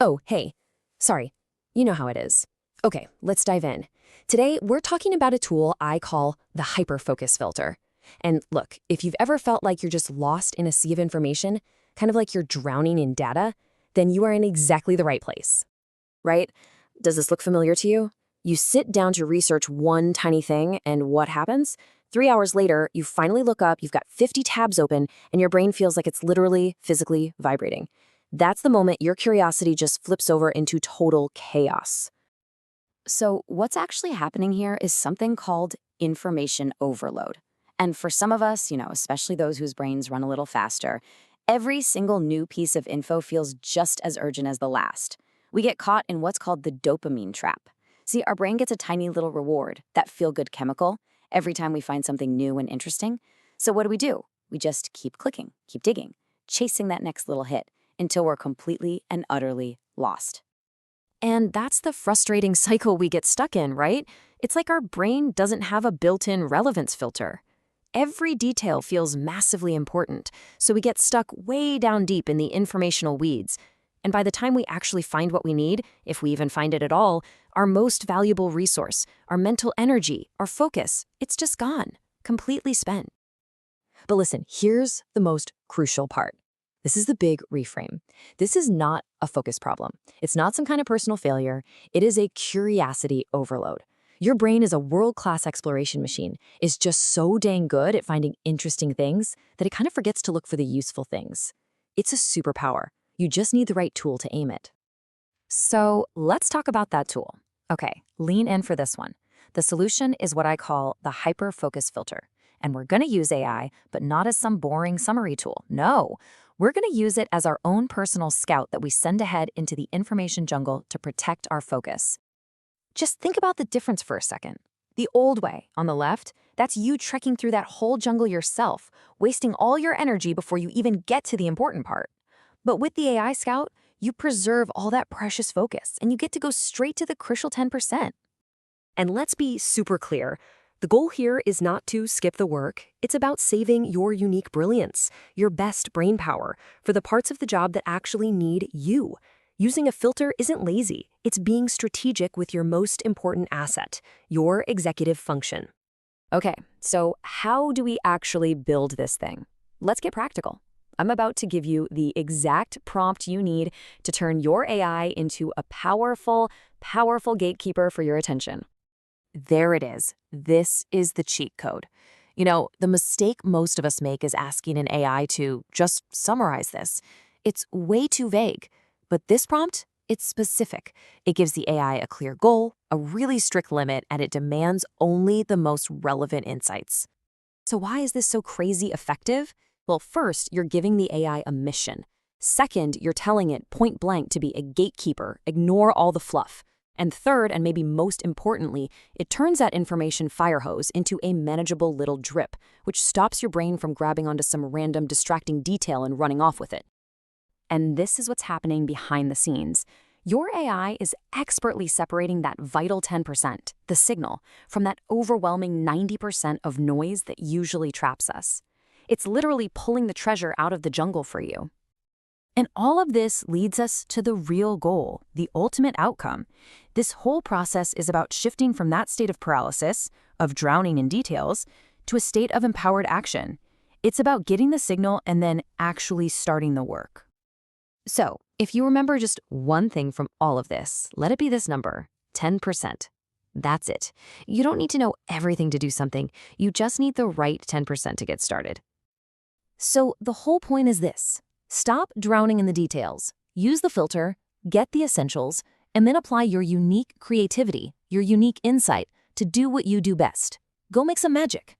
Oh, hey. Sorry. You know how it is. Okay, let's dive in. Today, we're talking about a tool I call the hyperfocus filter. And look, if you've ever felt like you're just lost in a sea of information, kind of like you're drowning in data, then you are in exactly the right place. Right? Does this look familiar to you? You sit down to research one tiny thing, and what happens? 3 hours later, you finally look up, you've got 50 tabs open, and your brain feels like it's literally, physically vibrating. That's the moment your curiosity just flips over into total chaos. So what's actually happening here is something called information overload. And for some of us, especially those whose brains run a little faster, every single new piece of info feels just as urgent as the last. We get caught in what's called the dopamine trap. See, our brain gets a tiny little reward, that feel-good chemical, every time we find something new and interesting. So what do? We just keep clicking, keep digging, chasing that next little hit until we're completely and utterly lost. And that's the frustrating cycle we get stuck in, right? It's like our brain doesn't have a built-in relevance filter. Every detail feels massively important, so we get stuck way down deep in the informational weeds. And by the time we actually find what we need, if we even find it at all, our most valuable resource, our mental energy, our focus, it's just gone, completely spent. But listen, here's the most crucial part. This is the big reframe. This is not a focus problem. It's not some kind of personal failure. It is a curiosity overload. Your brain is a world-class exploration machine. It's just so dang good at finding interesting things that it kind of forgets to look for the useful things. It's a superpower. You just need the right tool to aim it. So let's talk about that tool. Okay, lean in for this one. The solution is what I call the hyper-focus filter. And we're going to use AI, but not as some boring summary tool. No, we're going to use it as our own personal scout that we send ahead into the information jungle to protect our focus. Just think about the difference for a second. The old way, on the left, that's you trekking through that whole jungle yourself, wasting all your energy before you even get to the important part. But with the AI Scout, you preserve all that precious focus, and you get to go straight to the crucial 10%. And let's be super clear. The goal here is not to skip the work. It's about saving your unique brilliance, your best brain power, for the parts of the job that actually need you. Using a filter isn't lazy. It's being strategic with your most important asset, your executive function. Okay, so how do we actually build this thing? Let's get practical. I'm about to give you the exact prompt you need to turn your AI into a powerful, powerful gatekeeper for your attention. There it is. This is the cheat code. The mistake most of us make is asking an AI to just summarize this. It's way too vague. But this prompt, it's specific. It gives the AI a clear goal, a really strict limit, and it demands only the most relevant insights. So why is this so crazy effective? Well, first, you're giving the AI a mission. Second, you're telling it point blank to be a gatekeeper, ignore all the fluff. And third, and maybe most importantly, it turns that information fire hose into a manageable little drip, which stops your brain from grabbing onto some random distracting detail and running off with it. And this is what's happening behind the scenes. Your AI is expertly separating that vital 10%, the signal, from that overwhelming 90% of noise that usually traps us. It's literally pulling the treasure out of the jungle for you. And all of this leads us to the real goal, the ultimate outcome. This whole process is about shifting from that state of paralysis, of drowning in details, to a state of empowered action. It's about getting the signal and then actually starting the work. So, if you remember just one thing from all of this, let it be this number, 10%. That's it. You don't need to know everything to do something. You just need the right 10% to get started. So the whole point is this. Stop drowning in the details. Use the filter, get the essentials, and then apply your unique creativity, your unique insight to do what you do best. Go make some magic.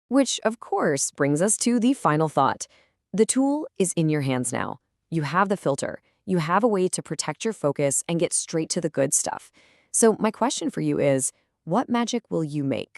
Which, of course, brings us to the final thought. The tool is in your hands now. You have the filter. You have a way to protect your focus and get straight to the good stuff. So my question for you is, what magic will you make?